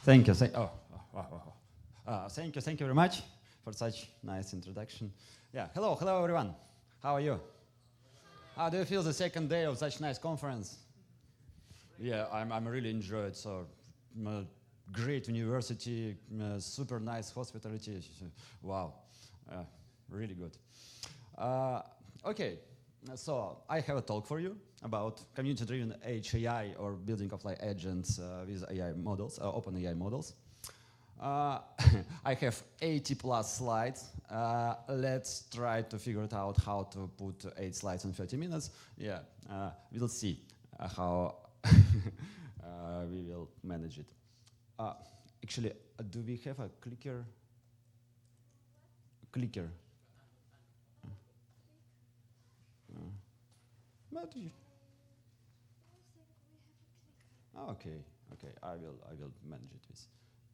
Thank you. Thank you very much for such nice introduction. Yeah, hello everyone. How are you? How do you feel the second day of such nice conference? Yeah, I'm really enjoyed. So, great university, super nice hospitality. Wow, really good. Okay, so I have a talk for you about community-driven HAI or building of like agents with AI models, open AI models. I have 80 plus slides. Let's try to figure it out how to put 8 slides in 30 minutes. Yeah, we'll see how we will manage it. Actually, do we have a clicker? Clicker. But you, okay, I will manage it with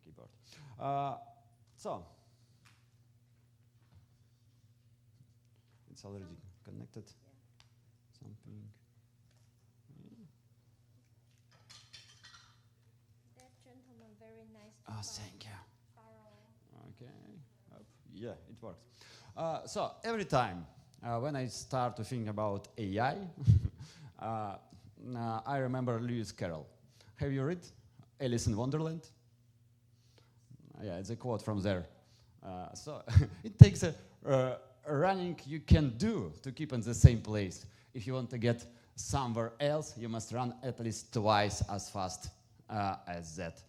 keyboard. So it's already connected. Something. That gentleman, very nice. Thank you. Okay. Yeah, it works. So every time when I start to think about AI, I remember Lewis Carroll. Have you read Alice in Wonderland? Yeah, it's a quote from there. So it takes a running you can do to keep in the same place. If you want to get somewhere else, you must run at least twice as fast as that.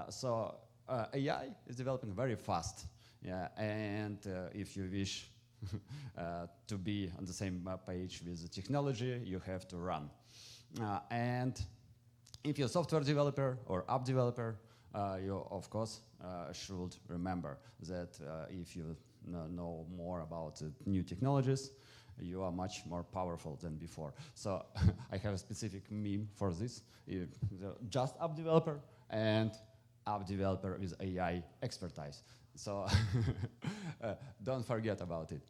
So AI is developing very fast. Yeah, and if you wish to be on the same page with the technology, you have to run. And if you're a software developer or app developer, you of course should remember that if you know more about new technologies, you are much more powerful than before. So I have a specific meme for this. Just app developer and app developer with AI expertise. So don't forget about it.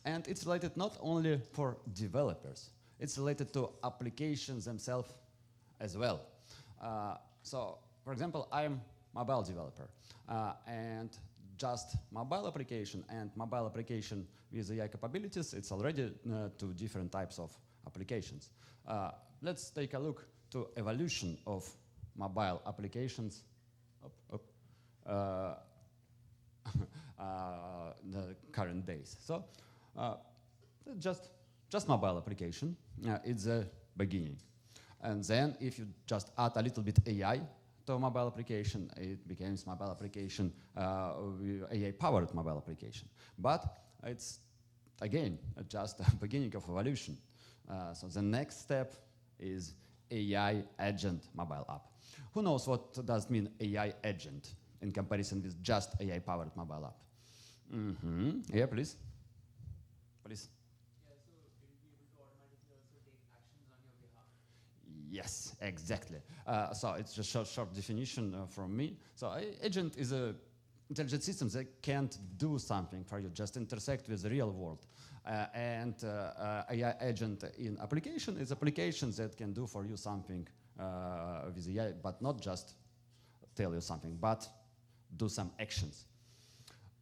And it's related not only for developers, it's related to applications themselves as well. So, for example, I'm mobile developer, and just mobile application and mobile application with AI capabilities, it's already two different types of applications. Let's take a look to evolution of mobile applications. The current days. So just mobile application, it's the beginning. And then if you just add a little bit AI to a mobile application, it becomes mobile application, AI-powered mobile application. But it's, again, just the beginning of evolution. So the next step is AI agent mobile app. Who knows what does mean AI agent in comparison with just AI-powered mobile app? Yeah, please. Please. Yeah, so it will be able to automatically also take actions on your behalf. Yes, exactly. So it's just short definition from me. So agent is a intelligent system that can't do something for you, just intersect with the real world. And AI agent in application is applications that can do for you something with AI, but not just tell you something, but do some actions.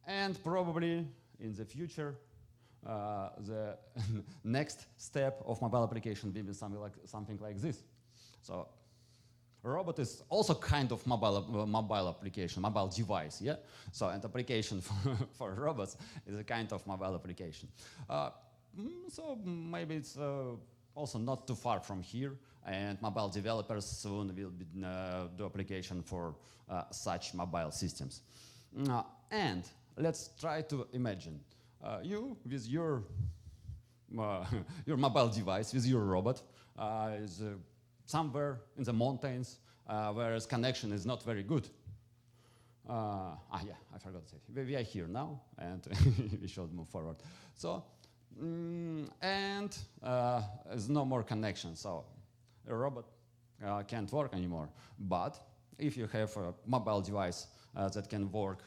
And probably in the future, the next step of mobile application will be something like this. So a robot is also kind of mobile application, mobile device, yeah? So an application for robots is a kind of mobile application. So maybe it's also not too far from here, and mobile developers soon will be, do application for such mobile systems. And let's try to imagine you with your mobile device, with your robot, is somewhere in the mountains where connection is not very good. Yeah, I forgot to say. We are here now, and we should move forward. So, and there's no more connection, so a robot can't work anymore. But if you have a mobile device that can work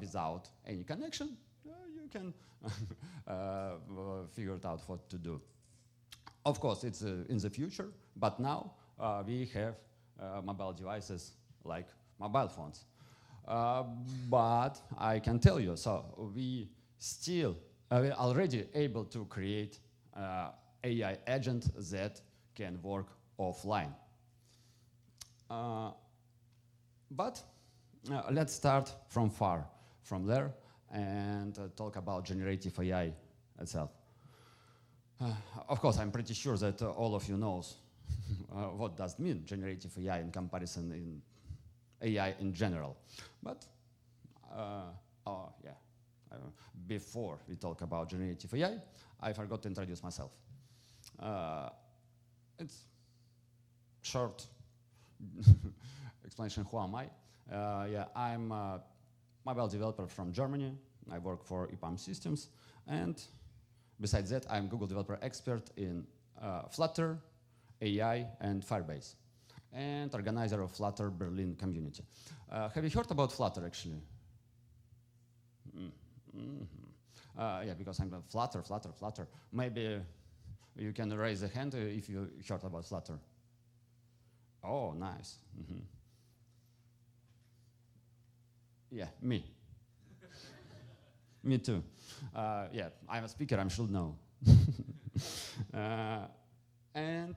without any connection, you can figure it out what to do. Of course, it's in the future, but now we have mobile devices like mobile phones. Uh, but I can tell you, so we still we're already able to create AI agent that can work offline. Uh, but let's start from far, from there, and talk about generative AI itself. Of course, I'm pretty sure that all of you knows what does mean generative AI in comparison in AI in general. But yeah, before we talk about generative AI, I forgot to introduce myself. It's short explanation. Who am I? Yeah, I'm a mobile developer from Germany. I work for EPAM Systems, and besides that, I'm Google Developer Expert in Flutter, AI, and Firebase, and organizer of Flutter Berlin community. Have you heard about Flutter, actually? Yeah, because I'm a Flutter. Maybe you can raise a hand if you heard about Flutter. Oh, nice. Yeah, me. Me too. Yeah, I'm a speaker, I should know. And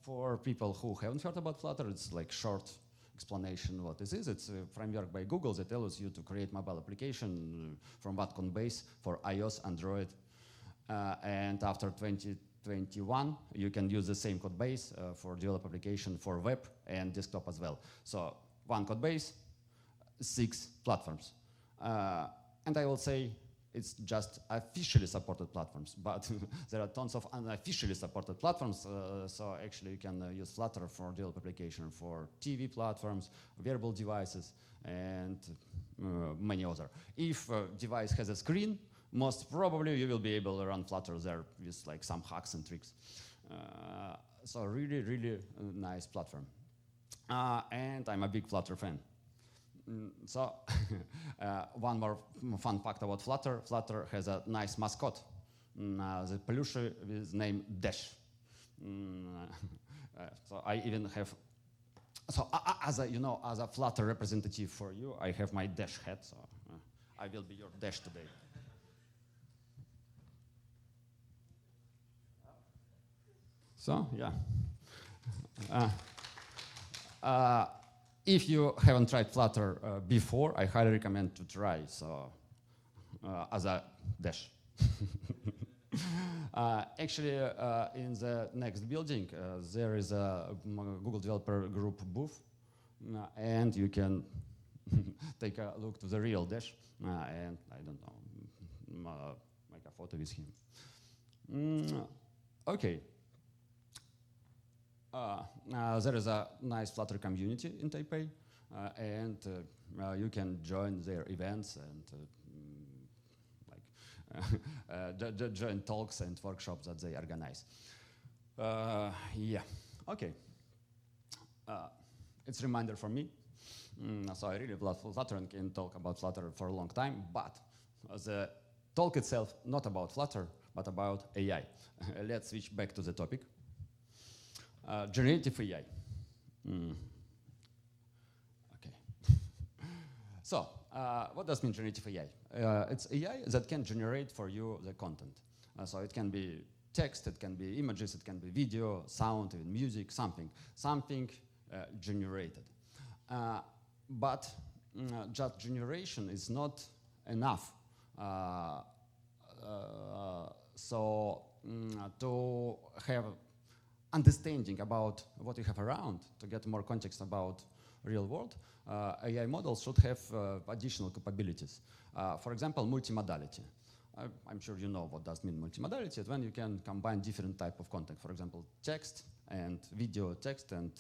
for people who haven't heard about Flutter, it's like short explanation what this is. It's a framework by Google that allows you to create mobile application from one code base for iOS, Android, and after 2021, you can use the same code base for develop application for web and desktop as well. So one code base, 6 platforms. And I will say it's just officially supported platforms, but there are tons of unofficially supported platforms. So actually you can use Flutter for develop application for TV platforms, wearable devices, and many other. If a device has a screen, most probably you will be able to run Flutter there with like some hacks and tricks. So really nice platform. And I'm a big Flutter fan. So one more fun fact about Flutter. Flutter has a nice mascot. The peluche is named Dash. So I even have, so as a Flutter representative for you, I have my Dash hat. So I will be your Dash today. So yeah. If you haven't tried Flutter before, I highly recommend to try. So as a Dash. Actually, in the next building, there is a Google Developer Group booth, and you can take a look to the real Dash, and I don't know, make a photo with him. Okay. There is a nice Flutter community in Taipei, and you can join their events and join talks and workshops that they organize. Yeah, okay. It's a reminder for me. So I really love Flutter and can talk about Flutter for a long time, but the talk itself, not about Flutter, but about AI. Let's switch back to the topic. Generative AI. Okay. So, what does mean generative AI? It's AI that can generate for you the content. So it can be text, it can be images, it can be video, sound, even music, something generated. But just generation is not enough. So to have understanding about what you have around, to get more context about real world, AI models should have additional capabilities. For example, multimodality. I'm sure you know what does mean multimodality. It's when you can combine different type of content. For example, text and video, text and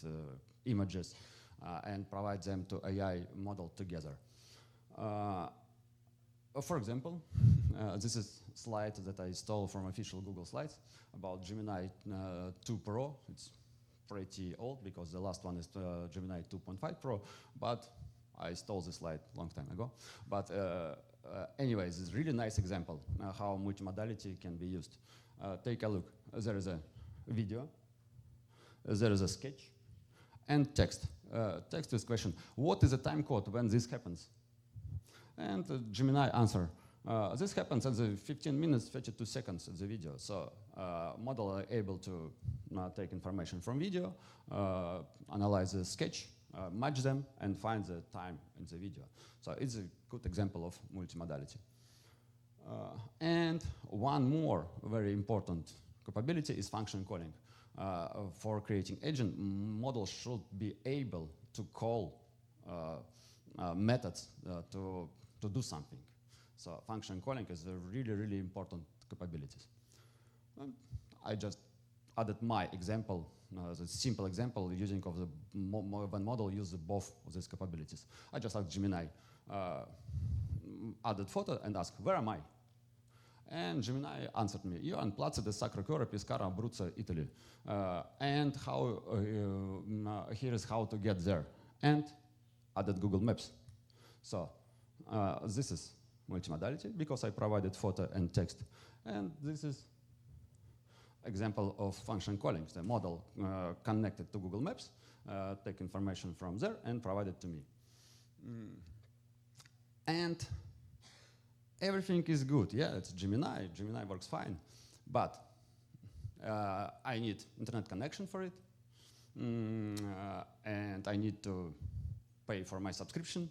images, and provide them to AI model together. For example, this is a slide that I stole from official Google Slides about Gemini 2 Pro. It's pretty old because the last one is Gemini 2.5 Pro, but I stole this slide a long time ago. But anyways, it's a really nice example how multimodality can be used. Take a look. There is a video, there is a sketch, and text. text this question: what is the time code when this happens? And Gemini answer: this happens at the 15 minutes 32 seconds of the video. So model are able to take information from video, analyze the sketch, match them, and find the time in the video. So it's a good example of multimodality. And one more very important capability is function calling. For creating agent, models should be able to call methods to do something. So function calling is a really, really important capabilities. I just added my example, the simple example using of the when model uses both of these capabilities. I just asked Gemini, added photo and asked, where am I? And Gemini answered me, you are in Piazza del Sacro Cuore, Pescara, Abruzzo, Italy. And how, here is how to get there. And added Google Maps. So this is multimodality because I provided photo and text. And this is example of function calling. The model connected to Google Maps, take information from there and provide it to me. And everything is good. Yeah, it's Gemini. Gemini works fine. But I need internet connection for it. And I need to pay for my subscription.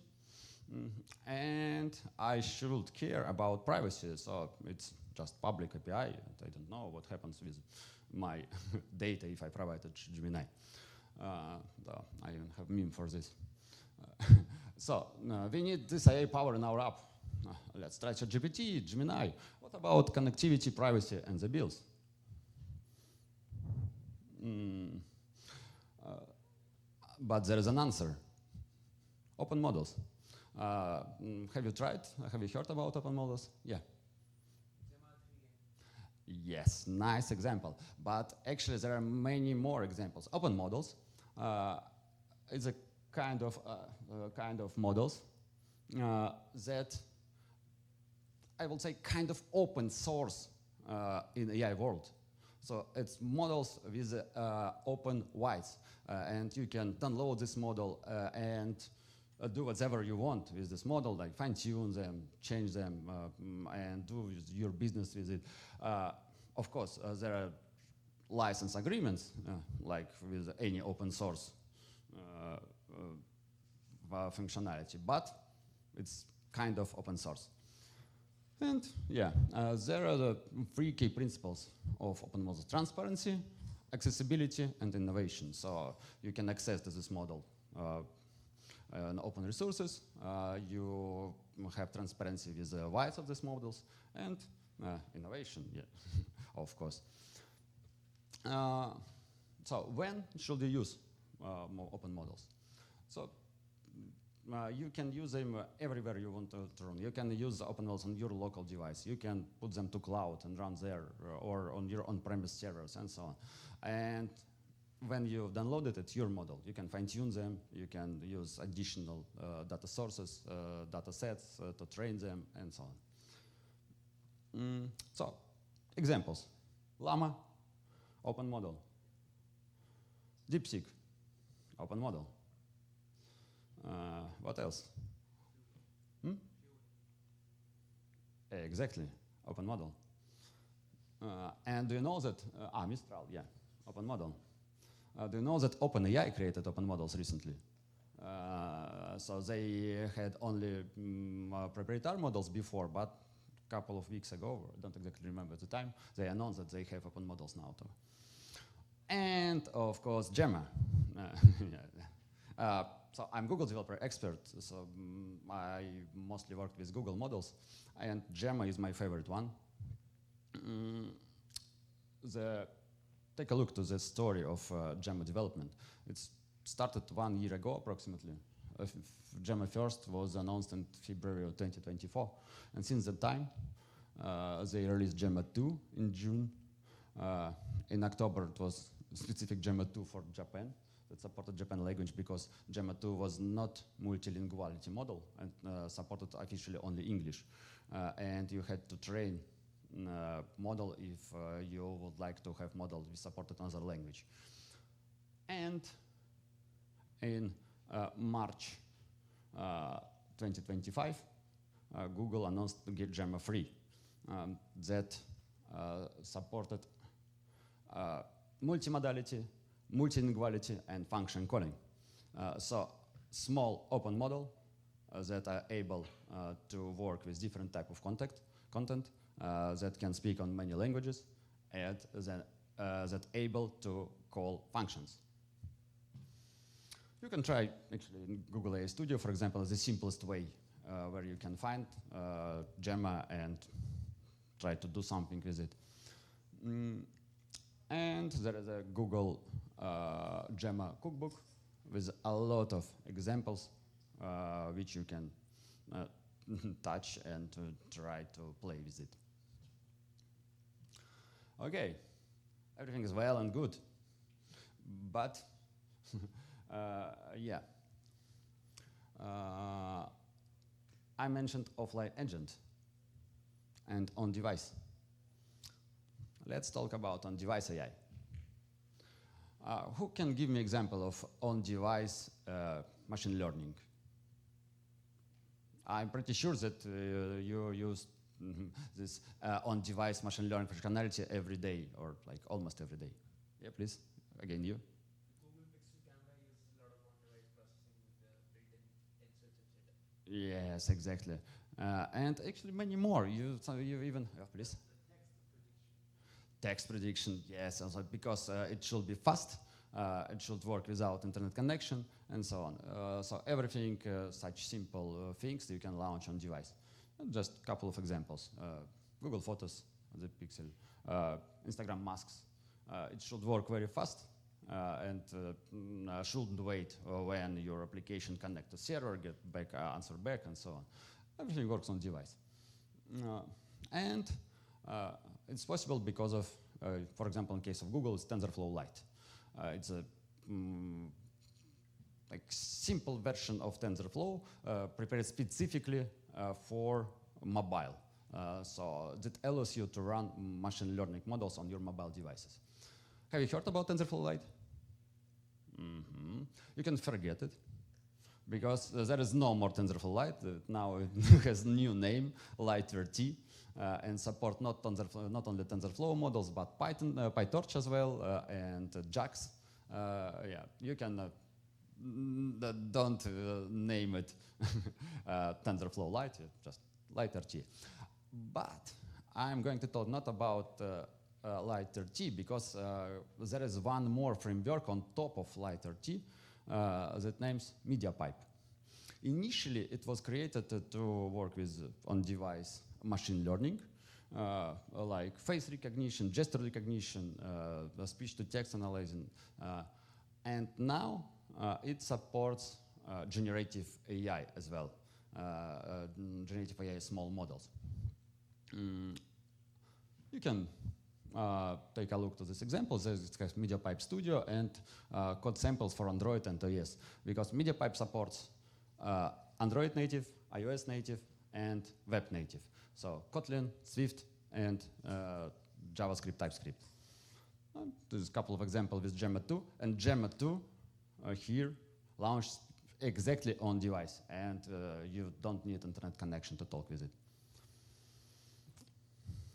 And I should care about privacy. So it's just public API. And I don't know what happens with my data if I provide it to Gemini. I even have meme for this. So we need this AI power in our app. Let's try ChatGPT, Gemini. What about connectivity, privacy, and the bills? But there is an answer. Open models. Have you tried? Have you heard about open models? Yeah. Yes, nice example. But actually, there are many more examples. Open models is a kind of models that I will say kind of open source in AI world. So it's models with open weights, and you can download this model and do whatever you want with this model, like fine-tune them, change them, and do your business with it. Of course, there are license agreements, like with any open source functionality, but it's kind of open source. And yeah, there are the 3 key principles of open models: transparency, accessibility, and innovation. So you can access to this model and open resources. You have transparency with the weights of these models, and innovation, yeah, of course. So when should you use open models? So you can use them everywhere you want to run. You can use open models on your local device. You can put them to cloud and run there, or on your on-premise servers and so on. And when you've downloaded it, your model, you can fine-tune them. You can use additional data sources, data sets to train them, and so on. So, examples: Llama, open model; DeepSeek, open model. What else? Exactly, open model. And do you know that, Mistral, yeah, open model. Do you know that OpenAI created open models recently? So they had only proprietary models before, but a couple of weeks ago, I don't exactly remember the time, they announced that they have open models now too. And of course, Gemma. So I'm Google developer expert, so I mostly worked with Google models, and Gemma is my favorite one. Take a look to the story of Gemma development. It started 1 year ago, approximately. Gemma first was announced in February of 2024, and since that time, they released Gemma 2 in June. In October, it was specific Gemma 2 for Japan. That supported Japan language because Gemma 2 was not multilinguality model and supported officially only English. And you had to train model if you would like to have model be supported another language. And in March 2025, Google announced to get Gemma free. That supported multimodality, multilinguality, and function calling. So small open model that are able to work with different type of content that can speak on many languages and that able to call functions. You can try actually in Google AI Studio, for example, the simplest way where you can find Gemma and try to do something with it. And there is a Google Gemma cookbook with a lot of examples which you can touch and try to play with it. Okay, everything is well and good, but yeah. I mentioned offline agent and on-device. Let's talk about on-device AI. Who can give me example of on-device machine learning? I'm pretty sure that you use this on-device machine learning functionality every day, or like almost every day. Yeah, please, again you. Google Pixel camera uses a lot of on-device processing with the built-in tensor chipset. Yes, exactly. And actually many more. You even, please. Text prediction, yes, also because it should be fast, it should work without internet connection, and so on. So everything, such simple things you can launch on device. And just a couple of examples. Google Photos, the Pixel, Instagram masks. It should work very fast and shouldn't wait when your application connect to server, get back, answer back, and so on. Everything works on device. And it's possible because of, for example, in case of Google, it's TensorFlow Lite. It's a like simple version of TensorFlow prepared specifically for mobile. So that allows you to run machine learning models on your mobile devices. Have you heard about TensorFlow Lite? You can forget it, because there is no more TensorFlow Lite. Now it has a new name, Lite-RT, and support not only TensorFlow models, but Python, PyTorch as well, and JAX. Yeah, you can don't name it TensorFlow Lite, just Lite-RT. But I'm going to talk not about Lite-RT, because there is one more framework on top of Lite-RT that names MediaPipe. Initially, it was created to work with on-device machine learning, like face recognition, gesture recognition, speech-to-text analyzing, and now it supports generative AI as well, generative AI small models. You can take a look to this example. There's MediaPipe Studio and code samples for Android and iOS, because MediaPipe supports Android native, iOS native, and web native. So Kotlin, Swift, and JavaScript, TypeScript. There's a couple of examples with Gemma 2, and Gemma 2 here launched exactly on device, and you don't need internet connection to talk with it.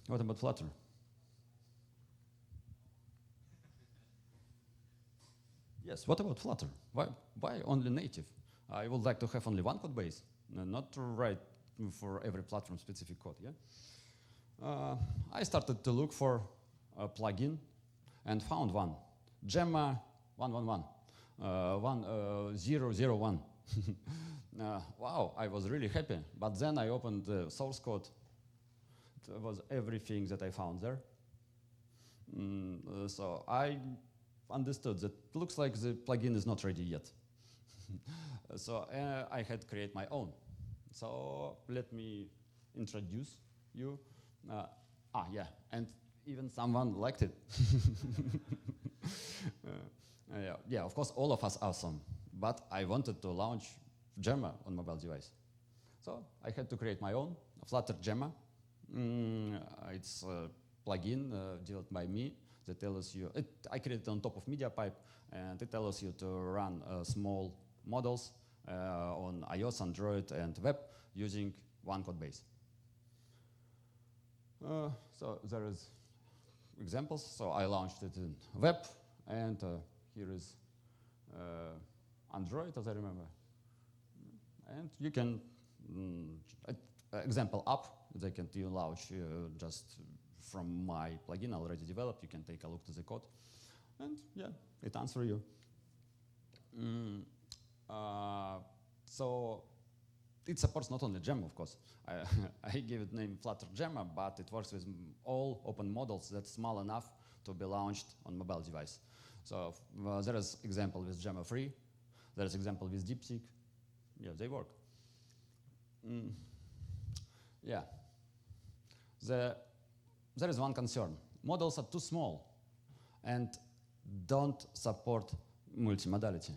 What about Flutter? Yes, what about Flutter? Why only native? I would like to have only one code base, not to write for every platform specific code, yeah? I started to look for a plugin and found one, Gemma 111, 1001. Wow, I was really happy, but then I opened the source code. It was everything that I found there. So I understood that it looks like the plugin is not ready yet. So I had to create my own. So let me introduce you. Yeah, and even someone liked it. Yeah, of course, all of us are awesome, but I wanted to launch Gemma on mobile device. So I had to create my own, Flutter Gemma. It's a plugin developed by me that tells you, I created it on top of MediaPipe, and it allows you to run small models on iOS, Android, and web using one code base. So there is examples. So I launched it in web, and here is Android, as I remember. And you can, example app that can you launch just from my plugin already developed. You can take a look to the code, and yeah, it answers you. So it supports not only Gemma, of course. I give it name Flutter Gemma, but it works with all open models that's small enough to be launched on mobile device. So there is example with Gemma Free. There is example with DeepSeek. Yeah, they work. Yeah. There is one concern. Models are too small and don't support multimodality.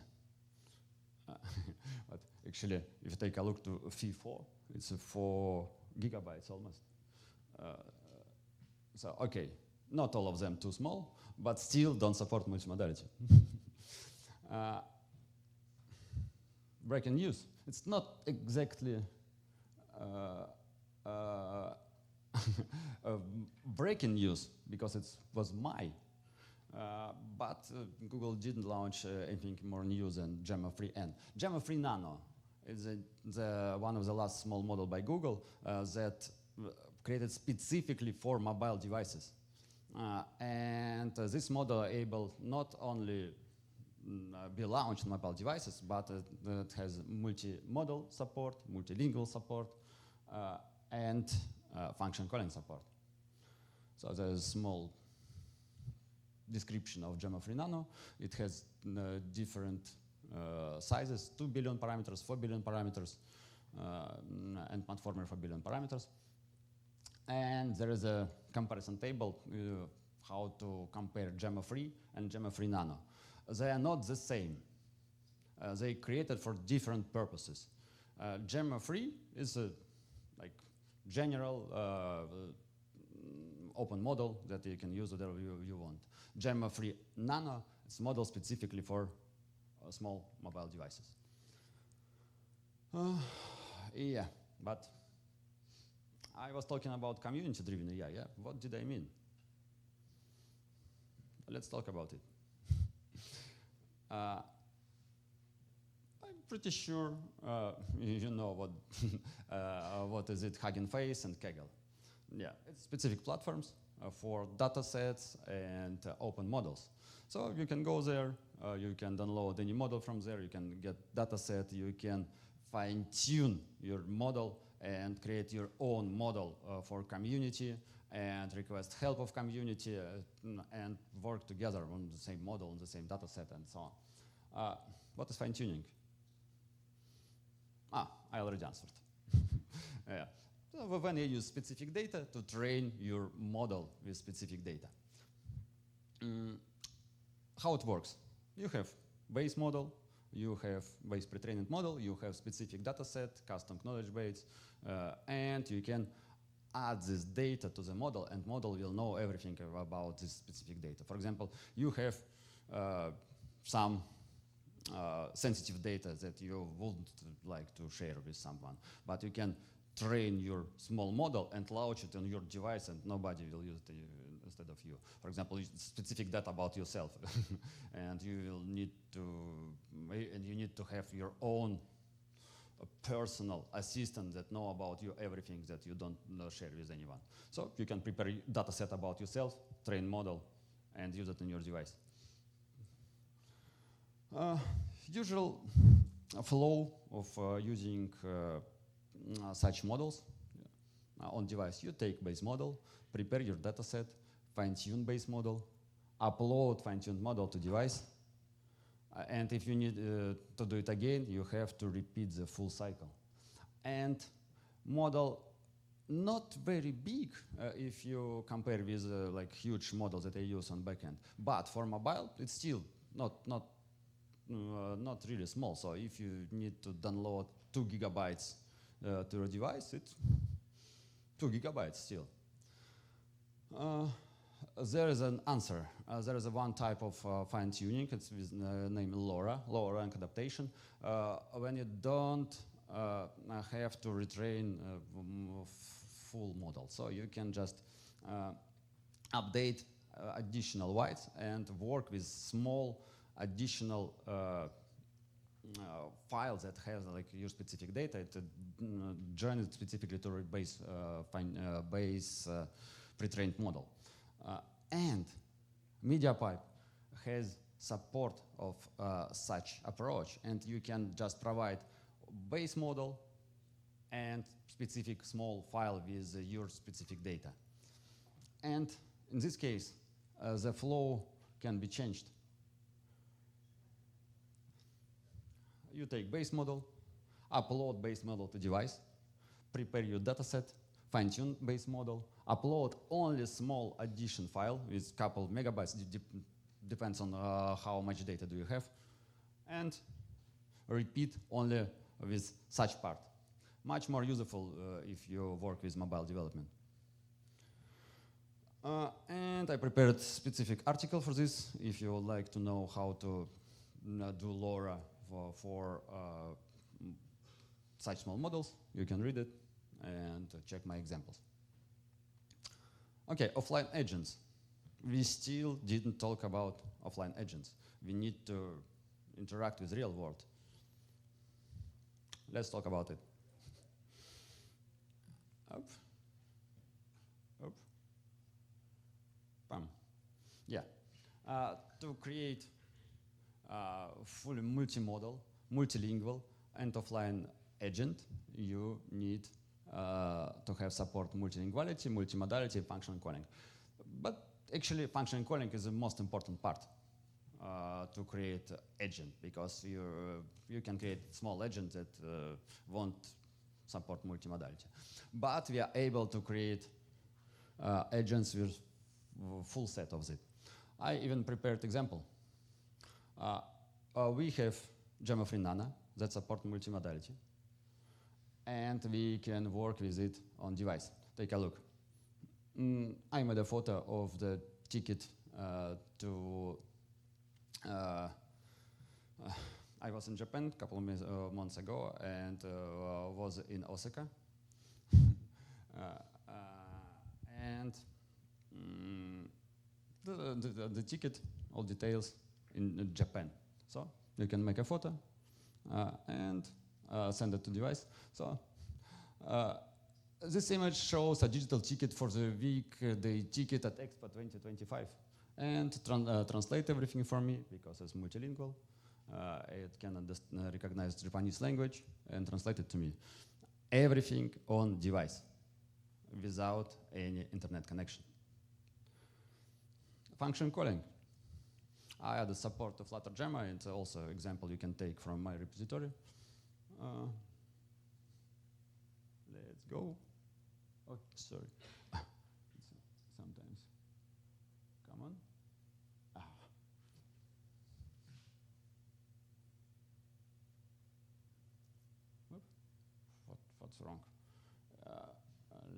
But actually, if you take a look to V4, it's 4 gigabytes almost. So, okay, not all of them too small, but still don't support multimodality. Breaking news. It's not exactly breaking news because it was my. But Google didn't launch anything more new than Gemma Free N. Gemma Free Nano is one of the last small model by Google that created specifically for mobile devices. And this model able not only be launched on mobile devices, but it has multi-modal support, multilingual support, and function calling support. So there's a small description of Gemma Free Nano. It has different sizes, 2 billion parameters, 4 billion parameters, and Platformer 4 billion parameters. And there is a comparison table how to compare Gemma Free and Gemma Free Nano. They are not the same. They created for different purposes. Gemma Free is a like general open model that you can use whatever you want. Gemma Free Nano is a model specifically for small mobile devices. Yeah, but I was talking about community-driven AI. Yeah, what did I mean? Let's talk about it. I'm pretty sure you know what is it, Hugging Face and Kaggle. Yeah, it's specific platforms for data sets and open models. So you can go there, you can download any model from there, you can get data set, you can fine-tune your model and create your own model for community and request help of community and work together on the same model, on the same data set and so on. What is fine-tuning? I already answered. Yeah. So when you use specific data to train your model with specific data. How it works? You have base model, you have base pre-trained model, you have specific data set, custom knowledge base, and you can add this data to the model, and model will know everything about this specific data. For example, you have some sensitive data that you wouldn't like to share with someone, but you can train your small model and launch it on your device, and nobody will use it instead of you. For example, specific data about yourself, and you need to have your own personal assistant that know about you everything that you don't share with anyone. So you can prepare a data set about yourself, train model, and use it in your device. Usual flow of using such models on device. You take base model, prepare your data set, fine-tune base model, upload fine-tuned model to device, and if you need to do it again, you have to repeat the full cycle. And model not very big if you compare with like huge models that I use on backend, but for mobile, it's still not really small. So if you need to download 2 gigabytes to your device, it's 2 gigabytes still. there is an answer. There is a one type of fine-tuning. It's with name LoRa, low rank adaptation. When you don't have to retrain full model, so you can just update additional weights and work with small additional files that have like your specific data. It join it specifically to a base pre-trained model. And MediaPipe has support of such approach, and you can just provide base model and specific small file with your specific data. And in this case, the flow can be changed. You take base model, upload base model to device, prepare your dataset, fine-tune base model, upload only small addition file with couple megabytes, depends on how much data do you have, and repeat only with such part. Much more useful if you work with mobile development. And I prepared specific article for this. If you would like to know how to do LoRa for such small models, you can read it and check my examples. Okay, offline agents. We still didn't talk about offline agents. We need to interact with real world. Let's talk about it. Up. Up. Bam. Yeah. To create fully multimodal, multilingual, and offline agent, you need to have support multilinguality, multimodality, function calling. But actually, function calling is the most important part to create agent, because you can create small agents that won't support multimodality. But we are able to create agents with full set of it. I even prepared example. We have Gemma-free Nana that support multimodality, and we can work with it on device. Take a look. I made a photo of the ticket to. I was in Japan a couple of months ago and was in Osaka. And the ticket, all details in Japan. So you can make a photo and send it to device. So this image shows a digital ticket for the weekday ticket at Expo 2025, and translate everything for me because it's multilingual. It can recognize Japanese language and translate it to me. Everything on device without any internet connection. Function calling. I had the support of Flutter Gemma. It's also an example you can take from my repository. Let's go. Oh, sorry. Sometimes. Come on. What's wrong?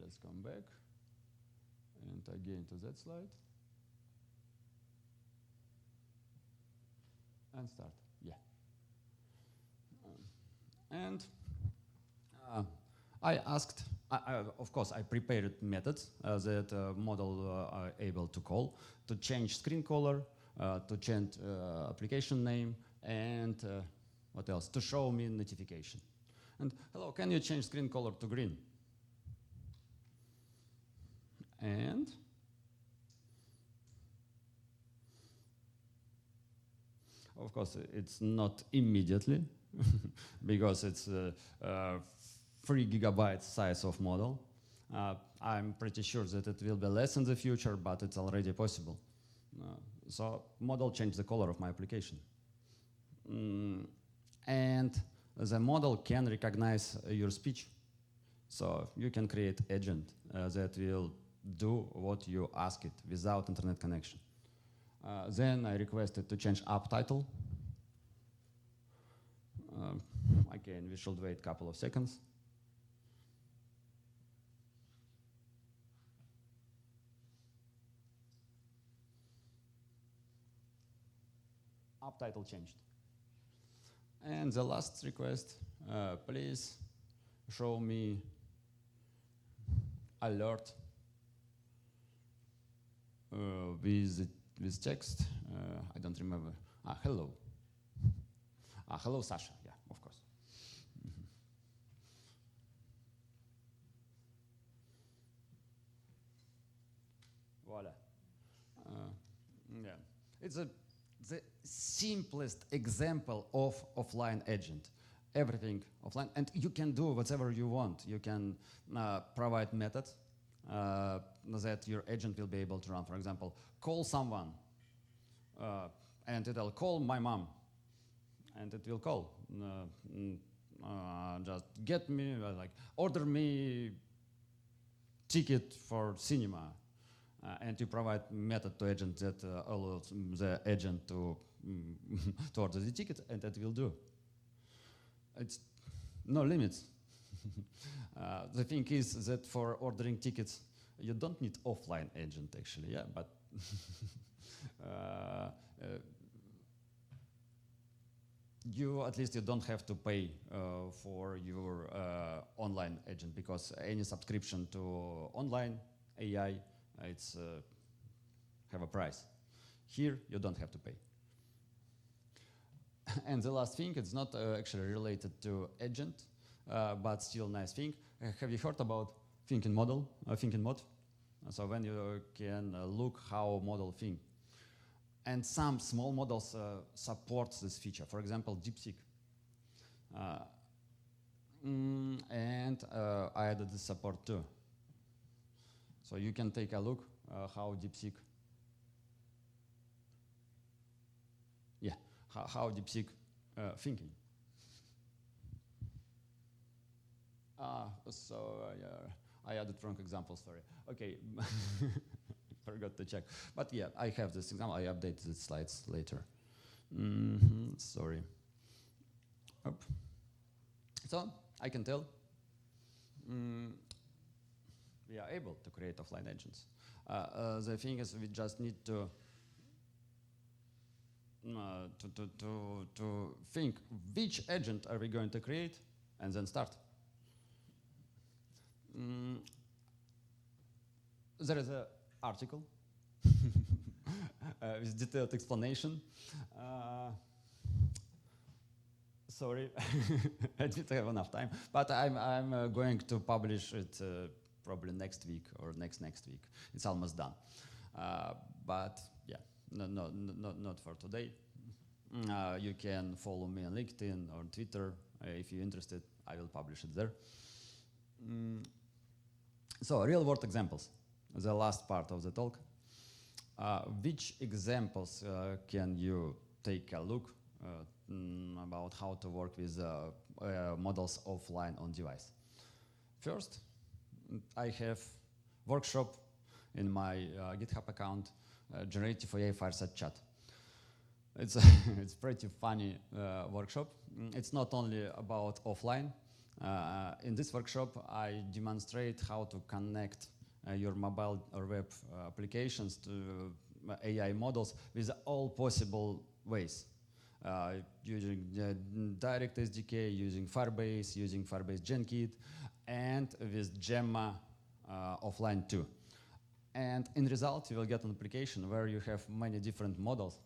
Let's come back and again to that slide and start. Yeah. And I asked, of course, I prepared methods that model are able to call to change screen color, to change application name, and what else? To show me notification. And hello, can you change screen color to green? And of course, it's not immediately because it's 3 GB size of model. I'm pretty sure that it will be less in the future, but it's already possible. So model changed the color of my application. And the model can recognize your speech. So you can create agent that will do what you ask it without internet connection. Then I requested to change app title. Again, we should wait a couple of seconds. app title changed. And the last request, please show me alert with text. I don't remember. Hello. Hello, Sasha. Yeah, of course. Voila. Yeah, it's the simplest example of offline agent. Everything offline, and you can do whatever you want. You can provide methods that your agent will be able to run. For example, call someone, and it'll call my mom, and it will call. Just get me, like, order me ticket for cinema. And you provide method to agent that allows the agent to, to order the ticket, and that will do. It's no limits. The thing is that for ordering tickets, you don't need offline agent actually, yeah, but you at least you don't have to pay for your online agent, because any subscription to online AI, it's have a price. Here you don't have to pay. And the last thing, it's not actually related to agent, but still nice thing. Have you heard about thinking model, thinking mod? So when you can look how model think. And some small models support this feature. For example, DeepSeek. And I added this support too. So you can take a look how DeepSeek, how DeepSeek thinking. I added wrong example, sorry. Okay, forgot to check. But yeah, I have this example. I updated the slides later. Sorry. Up. So I can tell we are able to create offline agents. The thing is, we just need to think which agent are we going to create, and then start. There is an article with detailed explanation. Sorry, I didn't have enough time, but I'm going to publish it probably next week or next week. It's almost done. But yeah, not for today. You can follow me on LinkedIn or on Twitter. If you're interested, I will publish it there. So real world examples, the last part of the talk. Which examples can you take a look about how to work with models offline on device? First, I have workshop in my GitHub account, Generative AI Fireside Chat. It's it's pretty funny workshop. It's not only about offline. In this workshop, I demonstrate how to connect your mobile or web applications to AI models with all possible ways. Using direct SDK, using Firebase, using Firebase GenKit, and with Gemma offline too. And in result, you will get an application where you have many different models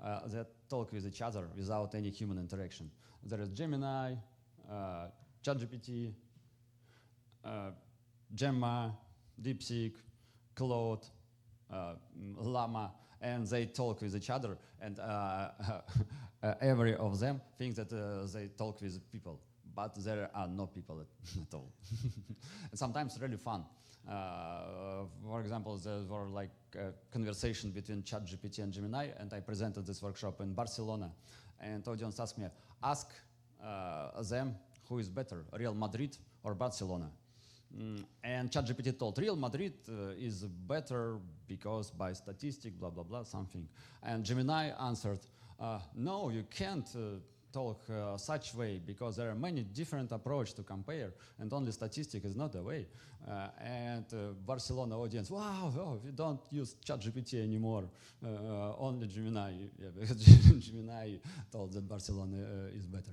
that talk with each other without any human interaction. There is Gemini, ChatGPT, Gemma, DeepSeek, Claude, Llama, and they talk with each other, and every of them thinks that they talk with people, but there are no people at all. And sometimes it's really fun. For example, there were like a conversation between ChatGPT and Gemini, and I presented this workshop in Barcelona, and audience asked me, ask them who is better, Real Madrid or Barcelona. And ChatGPT told Real Madrid is better because by statistic, blah, blah, blah, something. And Gemini answered, no, you can't talk such way because there are many different approach to compare, and only statistic is not the way. Barcelona audience, wow, oh, we don't use ChatGPT anymore, only Gemini. Yeah, because Gemini told that Barcelona is better.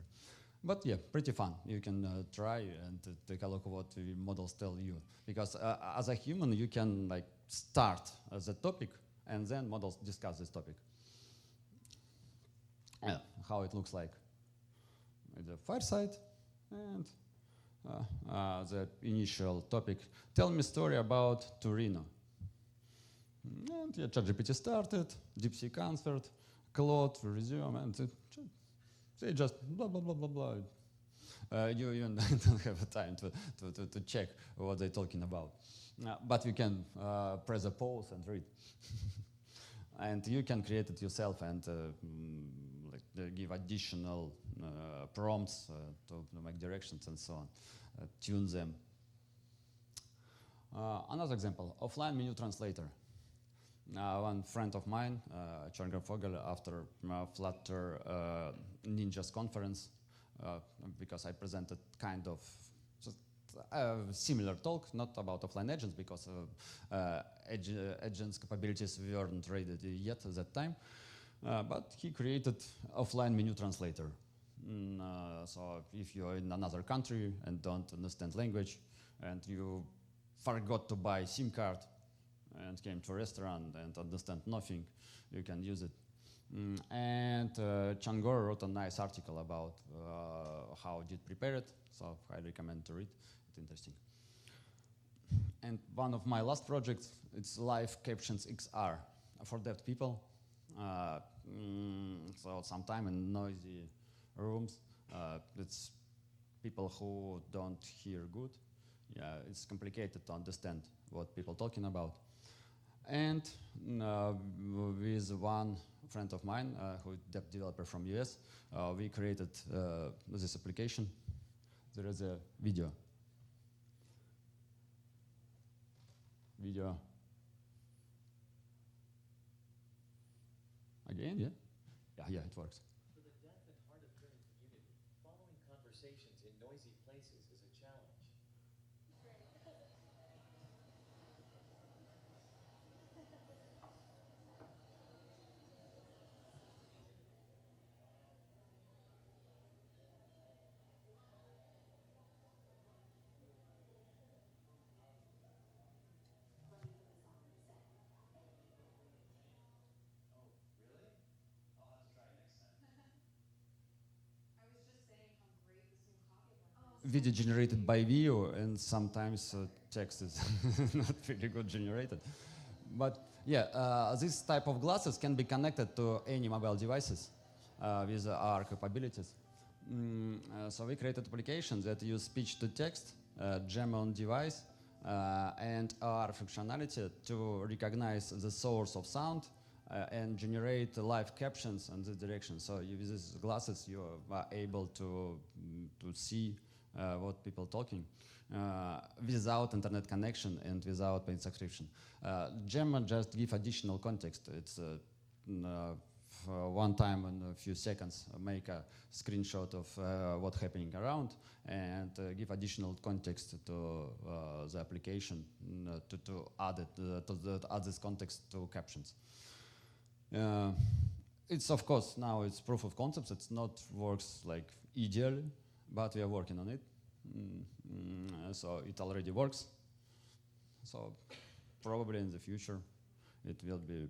But yeah, pretty fun. You can try and take a look at what the models tell you. Because as a human, you can like start as a topic, and then models discuss this topic. Yeah, how it looks like. The fireside and the initial topic. Tell me a story about Torino. And yeah, ChatGPT started, DeepSeek answered, Claude resume, and they just blah, blah, blah, blah, blah. You even don't have time to check what they're talking about. But you can press a pause and read. And you can create it yourself and give additional prompts to make directions and so on, tune them. Another example, offline menu translator. One friend of mine, Chongren Fogel, after Flutter Ninjas conference, because I presented kind of just a similar talk, not about offline agents, because agents capabilities weren't ready yet at that time. But he created offline menu translator. So if you're in another country and don't understand language, and you forgot to buy SIM card and came to a restaurant and understand nothing, you can use it. And Changor wrote a nice article about how did prepare it, so I recommend to read. It's interesting. And one of my last projects, it's Live Captions XR for deaf people. So sometime in noisy rooms, it's people who don't hear good. Yeah, it's complicated to understand what people talking about. And with one friend of mine, who is a developer from US, we created this application. There is a video. Again, yeah? Yeah, it works. For the deaf and hard of hearing community, following conversations in noisy places is a challenge. Video generated by Veo, and sometimes text is not really good generated. But yeah, this type of glasses can be connected to any mobile devices with our capabilities. So we created applications that use speech to text, jam on device, and our functionality to recognize the source of sound and generate live captions in this direction. So with these glasses, you are able to see what people talking without internet connection and without paid subscription. Gemma just give additional context. It's one time in a few seconds make a screenshot of what's happening around and give additional context to the application to add this context to captions. It's of course now it's proof of concepts. It's not works like ideally, but we are working on it. So it already works. So probably in the future it will be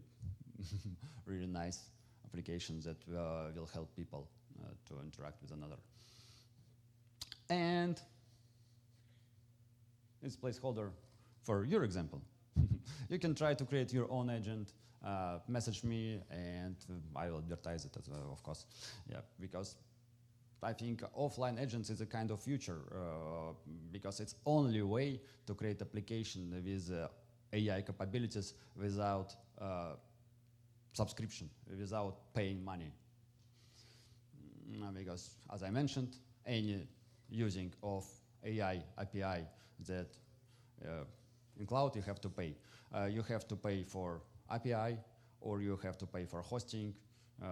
really nice applications that will help people to interact with another. And it's placeholder for your example. You can try to create your own agent, message me, and I will advertise it as well, of course. Yeah, because I think offline agents is a kind of future because it's only way to create application with AI capabilities without subscription, without paying money. Because as I mentioned, any using of AI API that in cloud you have to pay. You have to pay for API, or you have to pay for hosting,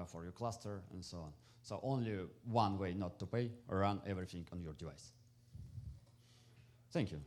for your cluster, and so on. So only one way not to pay, run everything on your device. Thank you.